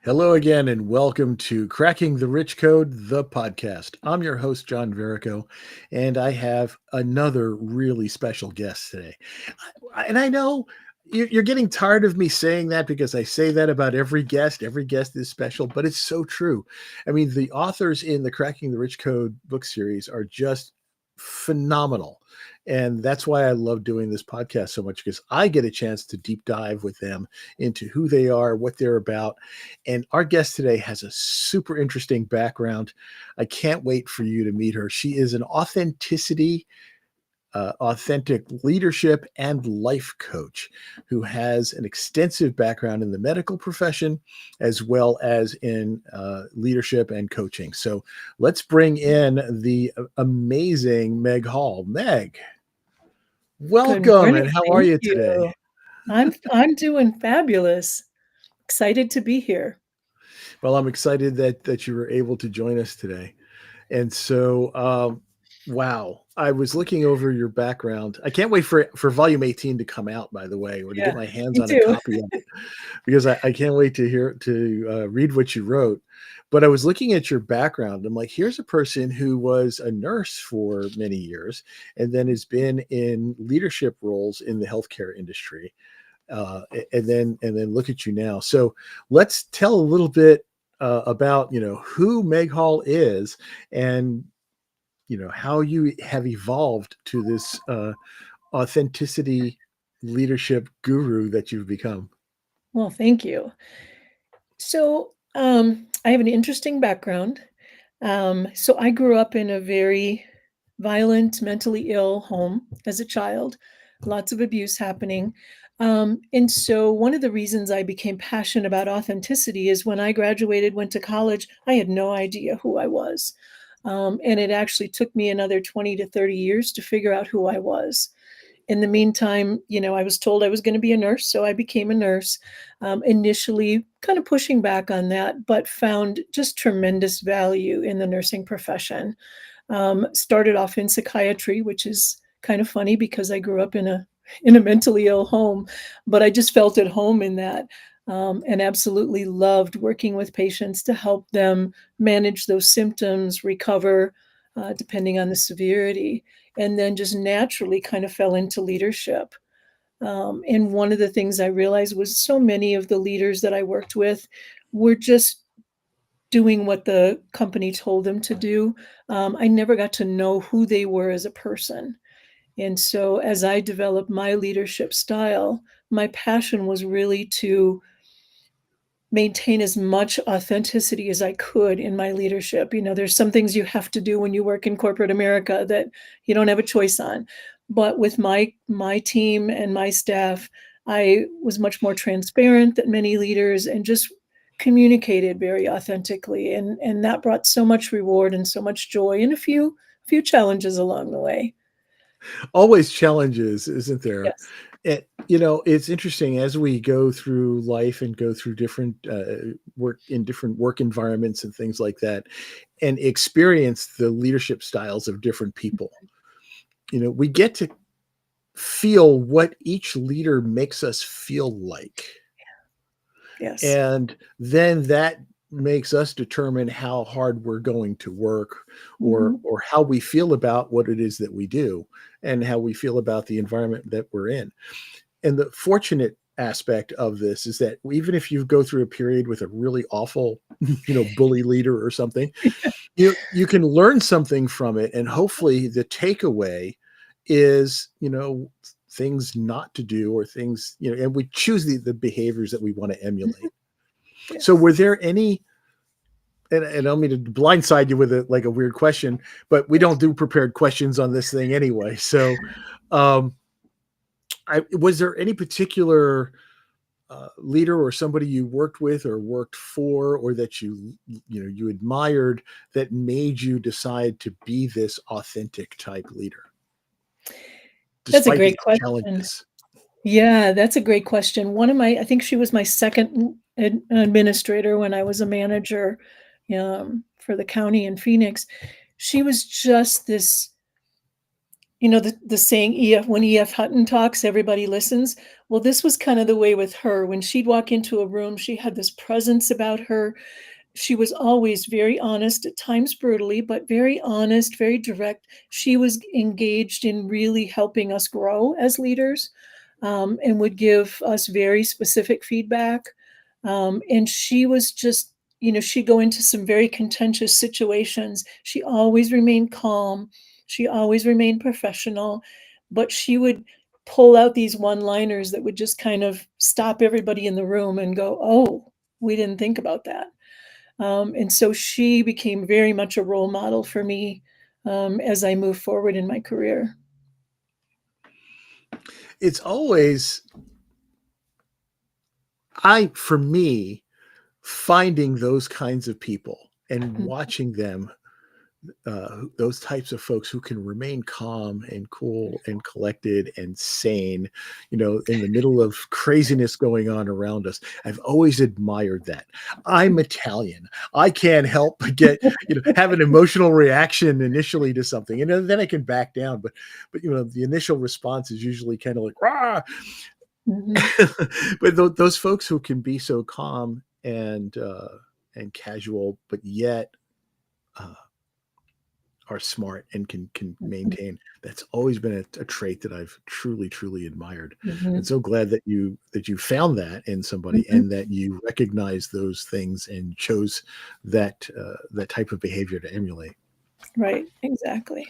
Hello again, and welcome to Cracking the Rich Code, the podcast. I'm your host, John Verico, and I have another really special guest today. And I know you're getting tired of me saying that because I say that about every guest. Every guest is special, but it's so true. I mean, the authors in the Cracking the Rich Code book series are just phenomenal. And that's why I love doing this podcast so much because I get a chance to deep dive with them into who they are, what they're about. And our guest today has a super interesting background. I can't wait for you to meet her. She is an authentic leadership and life coach who has an extensive background in the medical profession as well as in leadership and coaching. So let's bring in the amazing Meg Hall. Meg, Good welcome, morning. and how are Thank you today? you. I'm doing fabulous. Excited to be here. Well, I'm excited that you were able to join us today. And so, wow, I was looking over your background. I can't wait for volume 18 to come out, by the way, or to Yeah, get my hands me on a too. copy of it, because I can't wait to read what you wrote. But I was looking at your background. I'm like, here's a person who was a nurse for many years and then has been in leadership roles in the healthcare industry. And then look at you now. So let's tell a little bit about who Meg Hall is and how you have evolved to this authenticity leadership guru that you've become. Well, thank you. So, I have an interesting background. So I grew up in a very violent, mentally ill home as a child, lots of abuse happening. And so one of the reasons I became passionate about authenticity is when I graduated, went to college, I had no idea who I was. And it actually took me another 20 to 30 years to figure out who I was. In the meantime, I was told I was going to be a nurse, so I became a nurse. Initially, kind of pushing back on that, but found just tremendous value in the nursing profession. Started off in psychiatry, which is kind of funny because I grew up in a mentally ill home, but I just felt at home in that. And absolutely loved working with patients to help them manage those symptoms, recover, depending on the severity, and then just naturally kind of fell into leadership. And one of the things I realized was so many of the leaders that I worked with were just doing what the company told them to do. I never got to know who they were as a person. And so as I developed my leadership style, my passion was really to maintain as much authenticity as I could in my leadership. There's some things you have to do when you work in corporate America that you don't have a choice on. But with my team and my staff, I was much more transparent than many leaders and just communicated very authentically. And that brought so much reward and so much joy and a few challenges along the way. Always challenges, isn't there? Yes. It's interesting as we go through life and go through different work environments and things like that, and experience the leadership styles of different people. We get to feel what each leader makes us feel like. Yes. And then that makes us determine how hard we're going to work or Mhm. or how we feel about what it is that we do and how we feel about the environment that we're in. And the fortunate aspect of this is that even if you go through a period with a really awful, bully leader or something, you can learn something from it, and hopefully the takeaway is things not to do or things, and we choose the behaviors that we want to emulate. So Yes. were there any, and I don't mean to blindside you with a weird question, but we don't do prepared questions on this thing anyway. So um was there any particular leader or somebody you worked with or worked for or that you admired that made you decide to be this authentic type leader That's a despite great the question. challenges? Yeah, that's a great question. I think she was my second administrator when I was a manager for the county in Phoenix. She was just this You know, the saying, when E.F. Hutton talks, everybody listens. Well, this was kind of the way with her. When she'd walk into a room, she had this presence about her. She was always very honest, at times brutally, but very honest, very direct. She was engaged in really helping us grow as leaders, and would give us very specific feedback. And she was just, she'd go into some very contentious situations. She always remained calm. She always remained professional, but she would pull out these one-liners that would just kind of stop everybody in the room and go, "Oh, we didn't think about that." And so she became very much a role model for me, as I move forward in my career. It's always, for me, finding those kinds of people and Mm, watching them, those types of folks who can remain calm and cool and collected and sane, in the middle of craziness going on around us. I've always admired that. I'm Italian. I can't help but have an emotional reaction initially to something, and then I can back down. But the initial response is usually kind of like, rah. mhm, But those folks who can be so calm and casual, but yet uh, are smart and can mhm, maintain. That's always been a trait that I've truly admired, and mhm, so glad that you found that in somebody mhm. and that you recognize those things and chose that type of behavior to emulate. Right, exactly.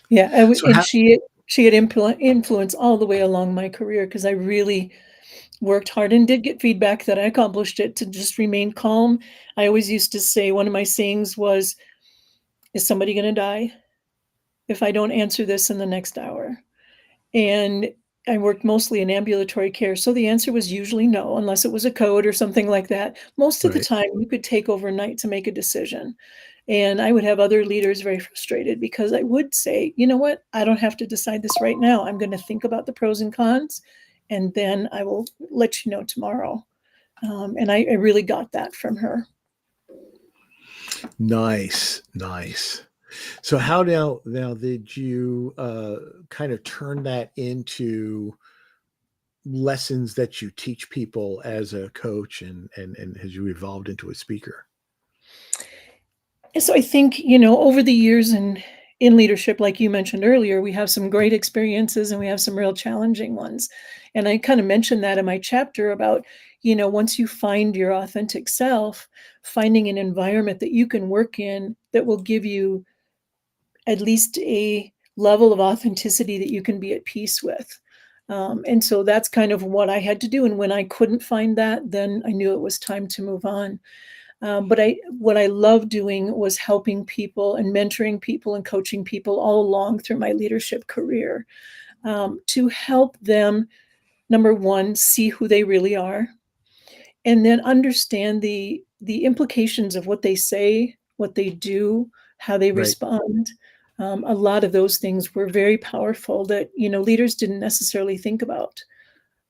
Yeah, and How she had influence all the way along my career because I really worked hard and did get feedback that I accomplished it to just remain calm. I always used to say one of my sayings was, "Is somebody gonna die if I don't answer this in the next hour?" And I worked mostly in ambulatory care, so the answer was usually no, unless it was a code or something like that. Most of the right? time, you could take overnight to make a decision, and I would have other leaders very frustrated because I would say, "You know what? I don't have to decide this right now. I'm gonna think about the pros and cons, and then I will let you know tomorrow." And I really got that from her. Nice. So how now did you kind of turn that into lessons that you teach people as a coach and as you evolved into a speaker? And so I think, over the years in leadership, like you mentioned earlier, we have some great experiences and we have some real challenging ones. And I kind of mentioned that in my chapter about, once you find your authentic self, finding an environment that you can work in that will give you at least a level of authenticity that you can be at peace with. And so that's kind of what I had to do. And when I couldn't find that, then I knew it was time to move on. But what I love doing was helping people and mentoring people and coaching people all along through my leadership career, to help them, number one, see who they really are, and then understand the implications of what they say, what they do, how they Right. respond. A lot of those things were very powerful that leaders didn't necessarily think about,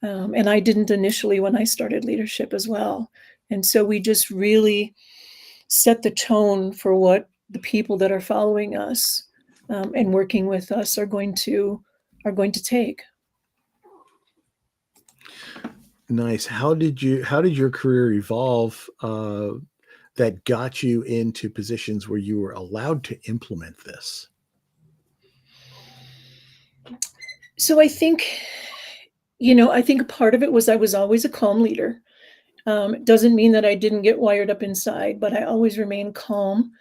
and I didn't initially when I started leadership as well. And so we just really set the tone for what the people that are following us, and working with us are going to take. Nice. How did your career evolve that got you into positions where you were allowed to implement this? So I think part of it was I was always a calm leader. It doesn't mean that I didn't get wired up inside, but I always remained calm.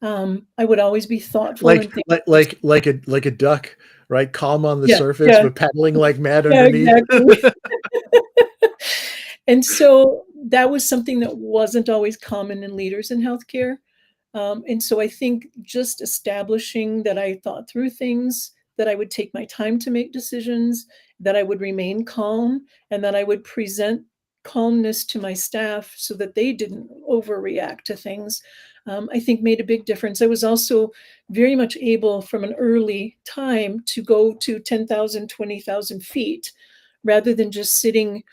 I would always be thoughtful Like and think. like like like a duck, right? Calm on the Yeah, surface, yeah, but paddling like mad yeah, underneath. exactly. And so that was something that wasn't always common in leaders in healthcare. And so I think just establishing that I thought through things, that I would take my time to make decisions, that I would remain calm, and that I would present calmness to my staff so that they didn't overreact to things, I think made a big difference. I was also very much able from an early time to go to 10,000, 20,000 feet rather than just sitting,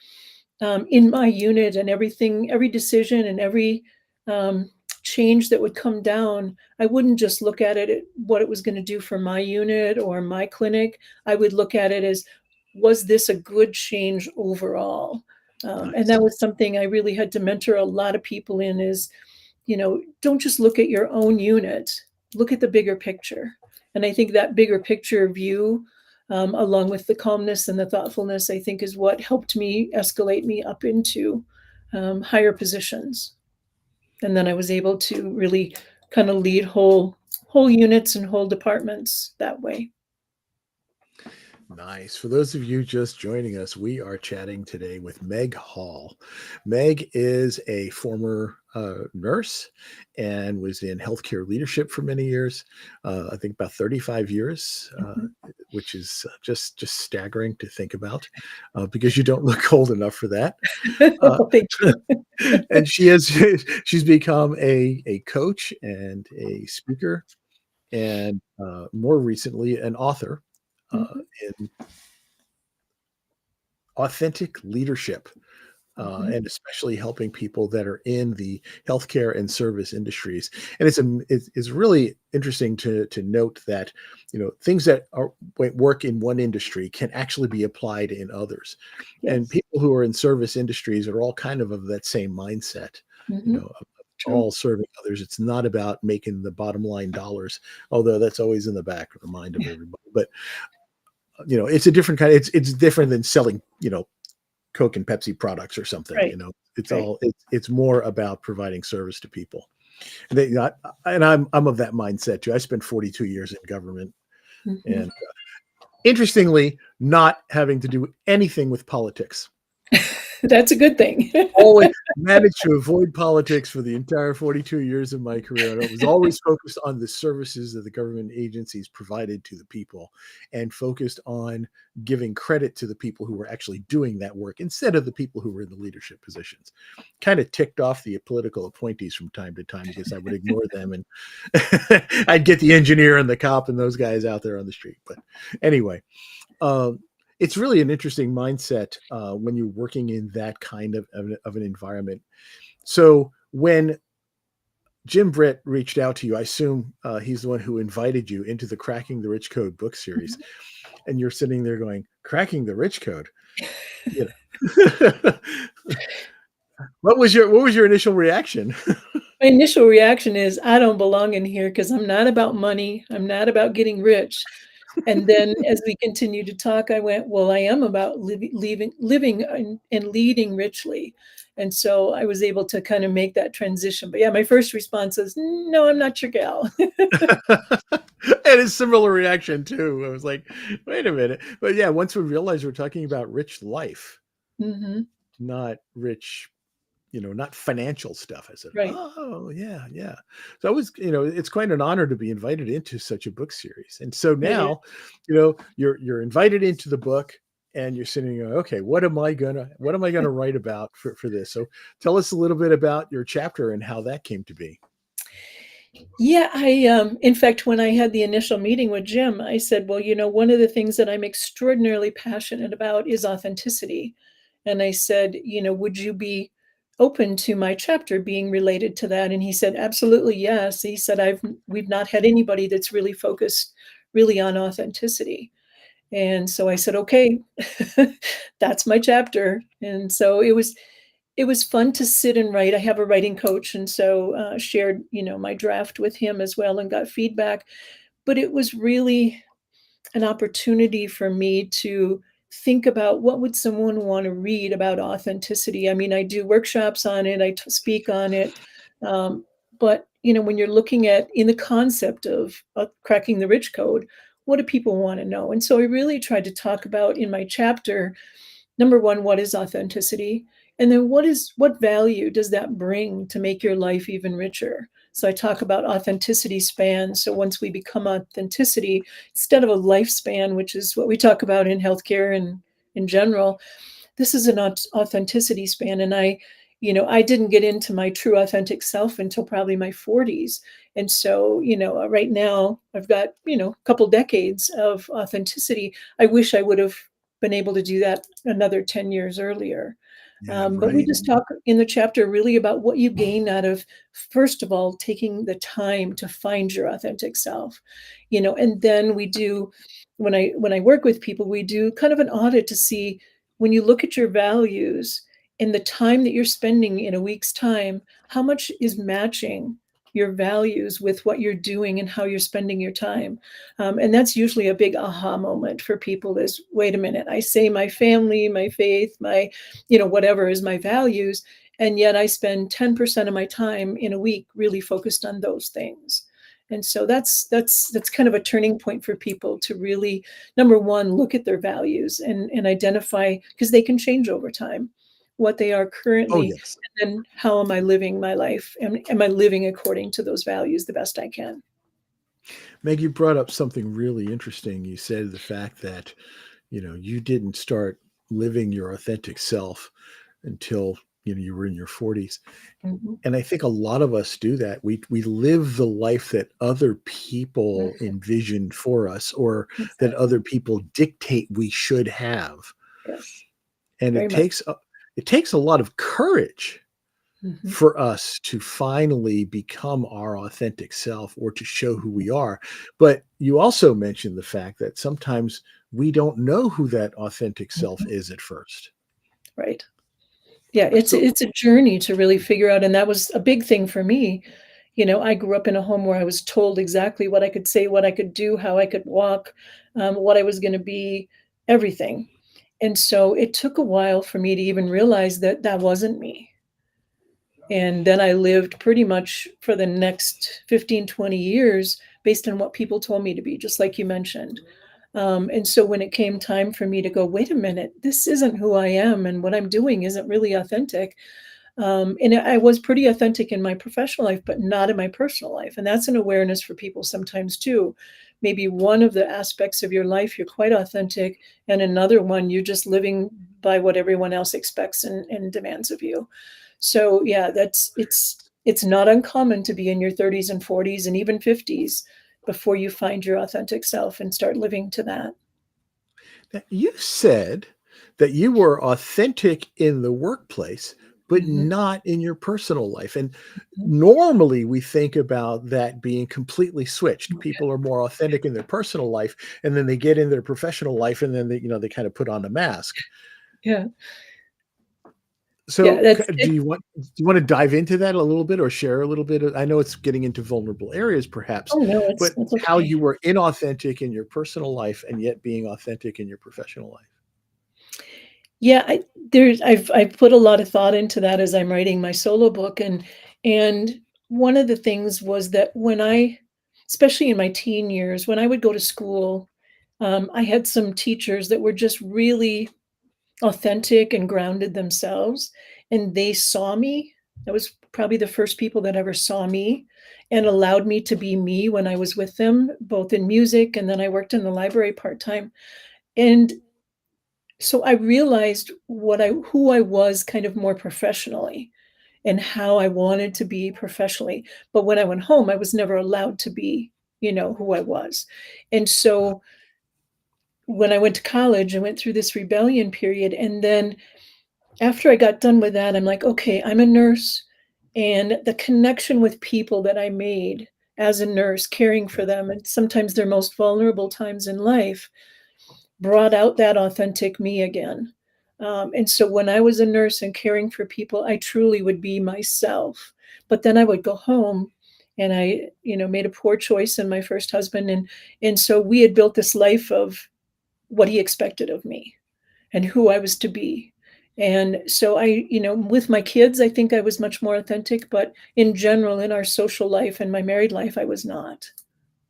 in my unit, and every decision and every, um, change that would come down, I wouldn't just look at it at what it was going to do for my unit or my clinic. I would look at it as, was this a good change overall? And Nice. that was something I really had to mentor a lot of people in is, don't just look at your own unit, look at the bigger picture. And I think that bigger picture view, along with the calmness and the thoughtfulness, I think is what helped me escalate me up into higher positions. And then I was able to really kind of lead whole units and whole departments that way. Nice. For those of you just joining us, we are chatting today with Meg Hall. Meg is a former nurse and was in healthcare leadership for many years. I think about 35 years, Mhm. which is just staggering to think about, because you don't look old enough for that. Uh, Well, thank you. and she's become a coach and a speaker, and more recently an author Mhm, in authentic leadership, mhm. and especially helping people that are in the healthcare and service industries. And it's really interesting to note that things that work in one industry can actually be applied in others. And Yes. people who are in service industries are all kind of that same mindset. Mhm. Of True. all serving others. It's not about making the bottom line dollars, although that's always in the back of the mind of everybody. But it's a different kind. It's different than selling Coke and Pepsi products or something. Right, It's right. all it's more about providing service to people. And, I'm of that mindset too. I spent 42 years in government, Mhm. and interestingly, not having to do anything with politics. That's a good thing. Always managed to avoid politics for the entire 42 years of my career. And I was always focused on the services that the government agencies provided to the people, and focused on giving credit to the people who were actually doing that work instead of the people who were in the leadership positions. Kind of ticked off the political appointees from time to time because I would ignore them, and I'd get the engineer and the cop and those guys out there on the street. But anyway, um, it's really an interesting mindset when you're working in that kind of an environment. So when Jim Britt reached out to you, I assume he's the one who invited you into the Cracking the Rich Code book series, Mhm. and you're sitting there going, "Cracking the Rich Code." You know. What was your initial reaction? My initial reaction is, I don't belong in here because I'm not about money. I'm not about getting rich. And then as we continued to talk, I went, well, I am about living and leading richly. And so I was able to kind of make that transition. But yeah, my first response is, no, I'm not your gal. And a similar reaction too. I was like, wait a minute. But yeah, once we realized we're talking about rich life, Hmm. not rich, not financial stuff. I said, Right. oh yeah, yeah. So it's quite an honor to be invited into such a book series. And so It is. now, you're invited into the book, and you're sitting there, okay, what am I gonna write about for this? So tell us a little bit about your chapter and how that came to be. Yeah, in fact, when I had the initial meeting with Jim, I said, well, one of the things that I'm extraordinarily passionate about is authenticity. And I said, would you be open to my chapter being related to that? And he said, absolutely, yes. He said, we've not had anybody that's really focused really on authenticity. And so I said, okay, that's my chapter. And so it was fun to sit and write. I have a writing coach, and so shared, my draft with him as well and got feedback. But it was really an opportunity for me to think about what would someone want to read about authenticity. I mean, I do workshops on it, speak on it, um, but when you're looking at in the concept of cracking the rich code, what do people want to know? And so I really tried to talk about in my chapter, number one, what is authenticity? And then what value does that bring to make your life even richer? So I talk about authenticity span. So once we become authenticity, instead of a lifespan, which is what we talk about in healthcare and in general, this is an authenticity span. And I didn't get into my true authentic self until probably my 40s. And so, right now I've got, a couple decades of authenticity. I wish I would have been able to do that another 10 years earlier. Yeah, But we right. just talk in the chapter really about what you gain out of, first of all, taking the time to find your authentic self, and then we do, when I work with people, we do kind of an audit to see, when you look at your values and the time that you're spending in a week's time, how much is matching your values with what you're doing and how you're spending your time. And that's usually a big aha moment for people is, wait a minute, I say my family, my faith, my, whatever is my values. And yet I spend 10% of my time in a week really focused on those things. And so that's kind of a turning point for people to really, number one, look at their values and identify, because they can change over time, what they are Oh, currently, yes. and then how am I living my life? Am I living according to those values the best I can? Meg, you brought up something really interesting. You said the fact that, you didn't start living your authentic self until, you were in your 40s. Mhm, And I think a lot of us do that. We live the life that other people mhm, envision for us, or that exactly. other people dictate we should have. Yes, And very much. it takes a lot of courage Mhm, for us to finally become our authentic self or to show who mhm, we are. But you also mentioned the fact that sometimes we don't know who that authentic self mhm, is at first. right. Yeah, it's So, it's a journey to really figure out, and that was a big thing for me. I grew up in a home where I was told exactly what I could say, what I could do, how I could walk, what I was gonna be, everything. And so it took a while for me to even realize that that wasn't me. And then I lived pretty much for the next 15, 20 years based on what people told me to be, just like you mentioned. And so when it came time for me to go, wait a minute, this isn't who I am, and what I'm doing isn't really authentic. And I was pretty authentic in my professional life, but not in my personal life. And that's an awareness for people sometimes too. Maybe one of the aspects of your life, you're quite authentic, and another one, you're just living by what everyone else expects and demands of you. So yeah, it's not uncommon to be in your 30s and 40s and even 50s before you find your authentic self and start living to that. now, you said that you were authentic in the workplace, but Mhm. not in your personal life. And normally we think about that being completely switched. Okay. People are more authentic in their personal life, and then they get in their professional life, and then they kind of put on a mask. Yeah. Yeah, So, that's it. do you want to dive into that a little bit or share a little bit? I know it's getting into vulnerable areas, perhaps, Oh, no, but it's how okay. you were inauthentic in your personal life and yet being authentic in your professional life. Yeah, I've put a lot of thought into that as I'm writing my solo book, and one of the things was that when I, especially in my teen years, when I would go to school, I had some teachers that were just really authentic and grounded themselves, and they saw me. That was probably the first people that ever saw me and allowed me to be me when I was with them, both in music, and then I worked in the library part-time. And so I realized who I was kind of more professionally and how I wanted to be professionally. But when I went home, I was never allowed to be, who I was. And Uh, so when I went to college, I went through this rebellion period. And then after I got done with that, I'm like, okay, I'm a nurse. And the connection with people that I made as a nurse, caring for yeah. them, and sometimes their most vulnerable times in life, brought out that authentic me again. And so when I was a nurse and caring for people, I truly would be myself. But then I would go home and I, made a poor choice in my first husband. And so we had built this life of what he expected of me and who I was to be. And so I, with my kids, I think I was much more authentic, but in general, in our social life and my married life, I was not.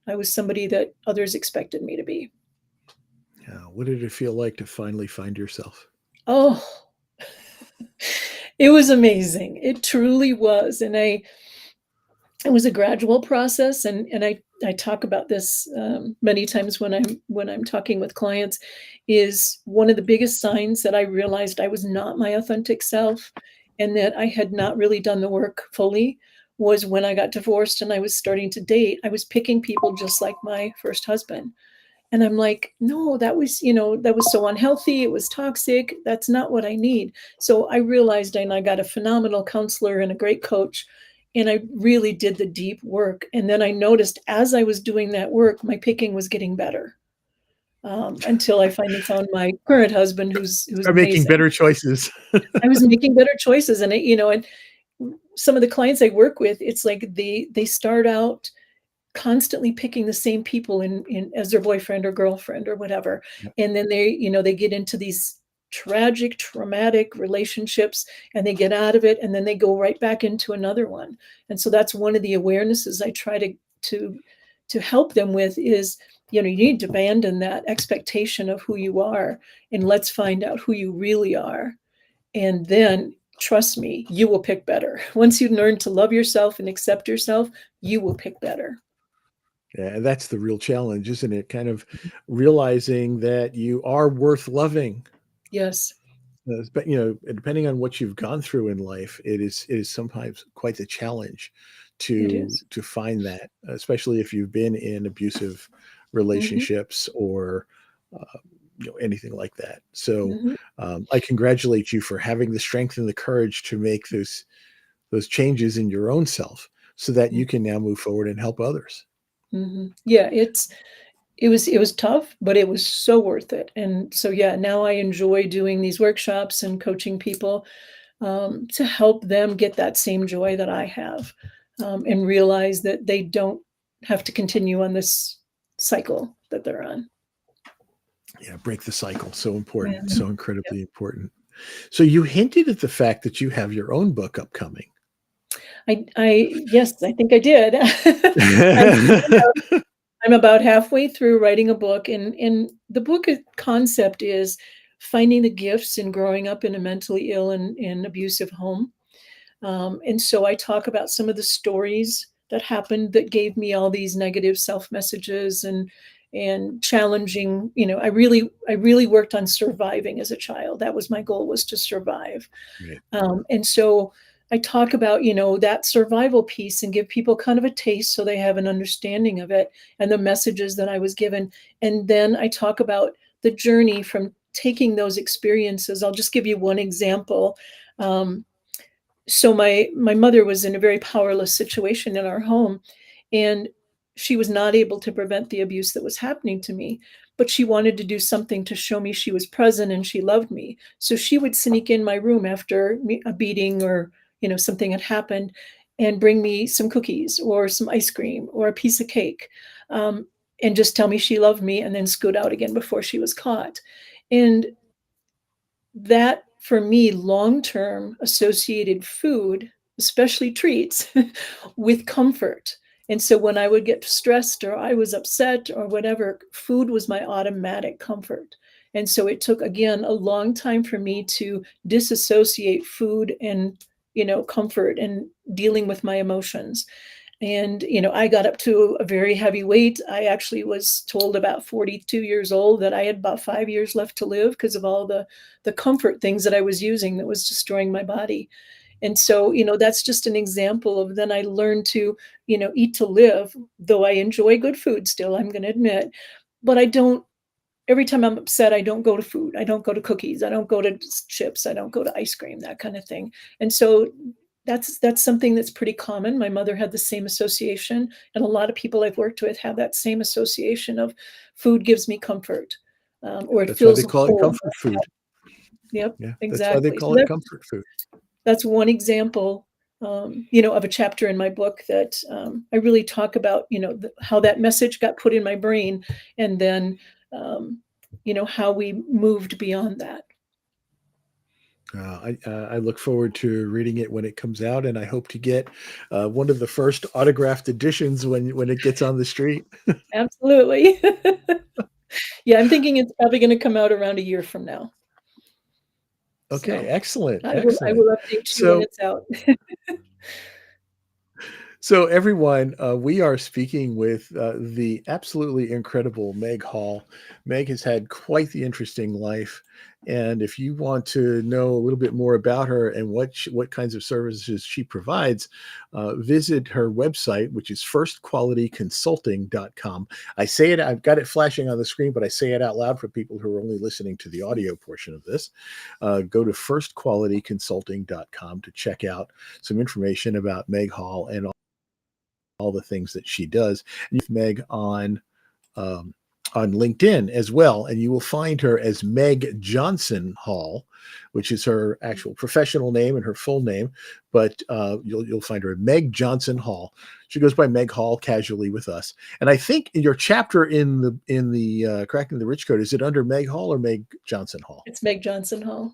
I was somebody that others expected me to be. Yeah. What did it feel like to finally find yourself? Oh, it was amazing. It truly was, and it was a gradual process, and I talk about this, many times when I'm talking with clients, is one of the biggest signs that I realized I was not my authentic self and that I had not really done the work fully was when I got divorced and I was starting to date. I was picking people just like my first husband. And I'm like, no, that was, that was so unhealthy. It was toxic. That's not what I need. So I realized, and I got a phenomenal counselor and a great coach, and I really did the deep work. And then I noticed as I was doing that work, my picking was getting better. Until I finally found my current husband, who's Are making amazing. better choices. I was making better choices, and and some of the clients I work with, it's like they start out constantly picking the same people in as their boyfriend or girlfriend or whatever, Yeah. and then they get into these tragic, traumatic relationships, and they get out of it, and then they go right back into another one. And so that's one of the awarenesses I try to help them with is, you need to abandon that expectation of who you are, and let's find out who you really are. And then, trust me, you will pick better. Once you learn to love yourself and accept yourself, you will pick better. Yeah, that's the real challenge, isn't it? Kind of realizing that you are worth loving. Yes, But depending on what you've gone through in life, it is sometimes quite a challenge it to is. to find that, especially if you've been in abusive Mhm, relationships or anything like that. So mhm, I congratulate you for having the strength and the courage to make those changes in your own self, so that mm, you can now move forward and help others. mhm. Yeah, it was tough, but it was so worth it. And so, yeah, now I enjoy doing these workshops and coaching people, to help them get that same joy that I have, and realize that they don't have to continue on this cycle that they're on. Yeah, break the cycle. So important, Mhm. so Yep. incredibly important. So you hinted at the fact that you have your own book upcoming. Yes, I think I did. I'm about halfway through writing a book, and the book concept is finding the gifts in growing up in a mentally ill and abusive home. And so I talk about some of the stories that happened that gave me all these negative self messages and challenging. I really worked on surviving as a child. That was my goal, was to survive. Right. And so I talk about, that survival piece and give people kind of a taste so they have an understanding of it and the messages that I was given. And then I talk about the journey from taking those experiences. I'll just give you one example. Um, so my mother was in a very powerless situation in our home, and she was not able to prevent the abuse that was happening to me, but she wanted to do something to show me she was present and she loved me. So she would sneak in my room after a beating, or something had happened, and bring me some cookies or some ice cream or a piece of cake, um, and just tell me she loved me, and then scoot out again before she was caught. And that, for me, long term associated food, especially treats, with comfort. And so when I would get stressed or I was upset or whatever, food was my automatic comfort. And so it took, again, a long time for me to disassociate food and, comfort and dealing with my emotions. And, I got up to a very heavy weight. I actually was told about 42 years old that I had about 5 years left to live because of all the comfort things that I was using that was destroying my body. And so, that's just an example of, then I learned to, eat to live, though I enjoy good food still, I'm going to admit. But I don't, every time I'm upset, I don't go to food. I don't go to cookies. I don't go to chips. I don't go to ice cream, that kind of thing. And so that's something that's pretty common. My mother had the same association, and a lot of people I've worked with have that same association of food gives me comfort, or it That's why they feels call it whole. comfort food. Yep, Yeah, that's why they exactly. So call it comfort food. that's one example, of a chapter in my book that, I really talk about, how that message got put in my brain, and then, um, how we moved beyond that. I look forward to reading it when it comes out, and I hope to get one of the first autographed editions when it gets on the street. Absolutely. Yeah, I'm thinking it's probably going to come out around a year from now. Okay, So excellent, I excellent. will update you when So it's out. So, everyone, we are speaking with the absolutely incredible Meg Hall. Meg has had quite the interesting life. And if you want to know a little bit more about her and what kinds of services she provides, visit her website, which is firstqualityconsulting.com. I say it, I've got it flashing on the screen, but I say it out loud for people who are only listening to the audio portion of this. Go to firstqualityconsulting.com to check out some information about Meg Hall and all the things that she does. And Meg on LinkedIn as well, and you will find her as Meg Johnson Hall, which is her actual professional name and her full name. But you'll find her at Meg Johnson Hall. She goes by Meg Hall casually with us. And I think in your chapter in the Cracking the Rich Code, is it under Meg Hall or Meg Johnson Hall? It's Meg Johnson Hall.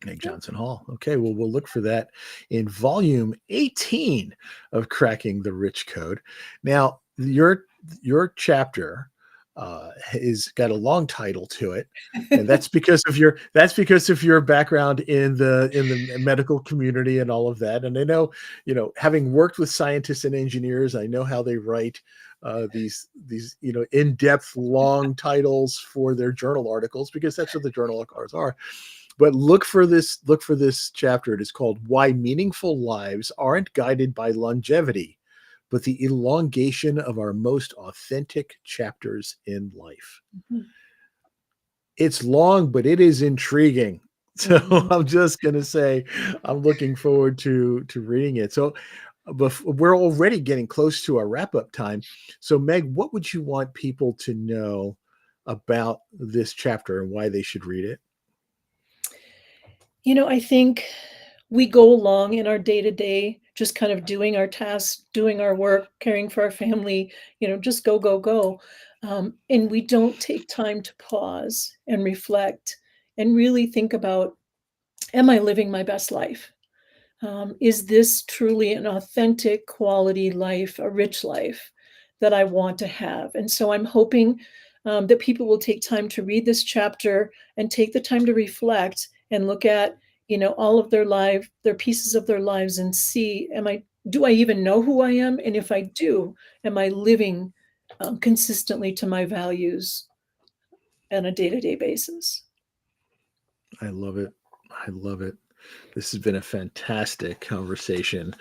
Meg Johnson Hall. Okay, well, we'll look for that in volume 18 of Cracking the Rich Code. Now, your chapter is got a long title to it, and that's because of your background in the medical community and all of that. And I know, having worked with scientists and engineers, I know how they write these in-depth long titles for their journal articles, because that's what the journal articles are. But look for this chapter. It is called "Why Meaningful Lives Aren't Guided by Longevity, but the Elongation of Our Most Authentic Chapters in Life." Mm-hmm. It's long, but it is intriguing. So I'm just going to say I'm looking forward to reading it. So we're already getting close to our wrap-up time. So Meg, what would you want people to know about this chapter and why they should read it? I think we go along in our day-to-day, just kind of doing our tasks, doing our work, caring for our family, just go, go, go. And we don't take time to pause and reflect and really think about, am I living my best life? Is this truly an authentic quality life, a rich life that I want to have? And so I'm hoping that people will take time to read this chapter and take the time to reflect and look at, all of their pieces of their lives, and see, do I even know who I am? And if I do, am I living consistently to my values on a day-to-day basis? I love it. This has been a fantastic conversation,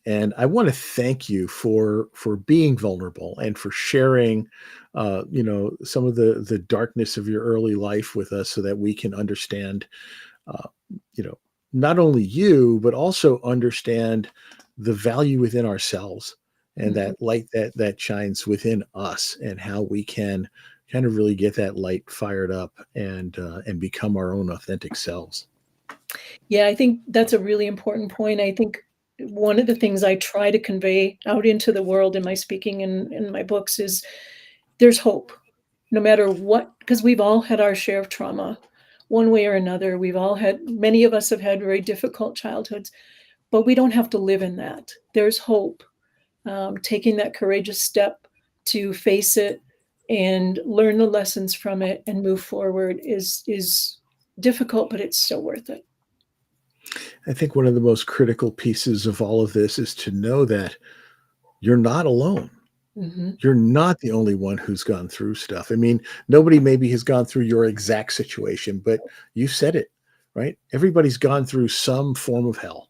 and I want to thank you for being vulnerable and for sharing, some of the darkness of your early life with us, so that we can understand, not only you, but also understand the value within ourselves and that light that shines within us, and how we can kind of really get that light fired up and become our own authentic selves. Yeah, I think that's a really important point. I think one of the things I try to convey out into the world in my speaking and in my books is there's hope, no matter what, because we've all had our share of trauma one way or another. Many of us have had very difficult childhoods, but we don't have to live in that. There's hope. Taking that courageous step to face it and learn the lessons from it and move forward is difficult, but it's so worth it. I think one of the most critical pieces of all of this is to know that you're not alone. Mm-hmm. You're not the only one who's gone through stuff. I mean, nobody maybe has gone through your exact situation, but you said it, right? Everybody's gone through some form of hell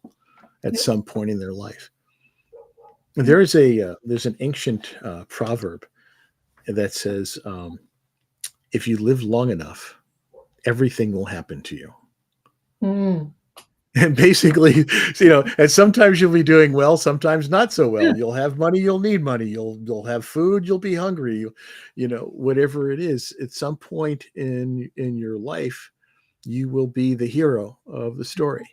at some point in their life. There's an ancient proverb that says, if you live long enough, everything will happen to you. Mm. And basically, and sometimes you'll be doing well, sometimes not so well. Yeah. You'll have money, you'll need money. You'll have food, you'll be hungry. Whatever it is, at some point in your life, you will be the hero of the story.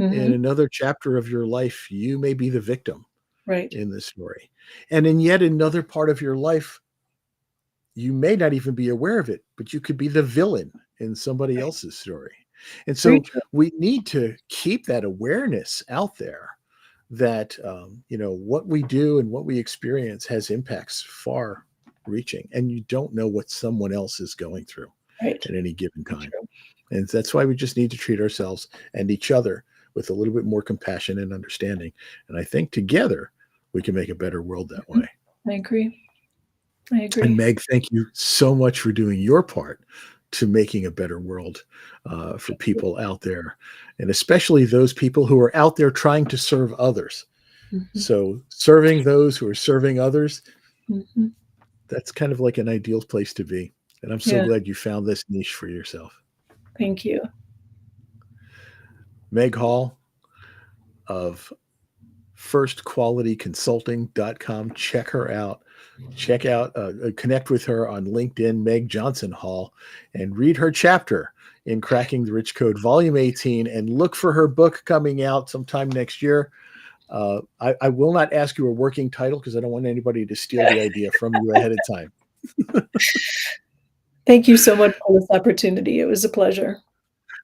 Mm-hmm. In another chapter of your life, you may be the victim, right, in the story. And in yet another part of your life, you may not even be aware of it, but you could be the villain in somebody else's story. And so we need to keep that awareness out there that, what we do and what we experience has impacts far reaching, and you don't know what someone else is going through at any given time. And that's why we just need to treat ourselves and each other with a little bit more compassion and understanding. And I think together we can make a better world that way. I agree. And Meg, thank you so much for doing your part to making a better world for people out there, and especially those people who are out there trying to serve others. Mhm. So serving those who are serving others, Mhm. that's kind of like an ideal place to be. And I'm so Yeah, glad you found this niche for yourself. thank you. Meg Hall of firstqualityconsulting.com. Check her out. Check out, connect with her on LinkedIn, Meg Johnson Hall, and read her chapter in Cracking the Rich Code, Volume 18, and look for her book coming out sometime next year. I will not ask you a working title because I don't want anybody to steal the idea from you ahead of time. Thank you so much for this opportunity. It was a pleasure.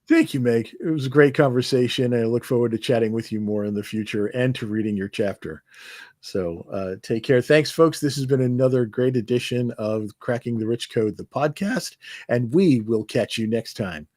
Thank you, Meg. It was a great conversation, and I look forward to chatting with you more in the future and to reading your chapter. So take care. Thanks, folks. This has been another great edition of Cracking the Rich Code, the podcast, and we will catch you next time.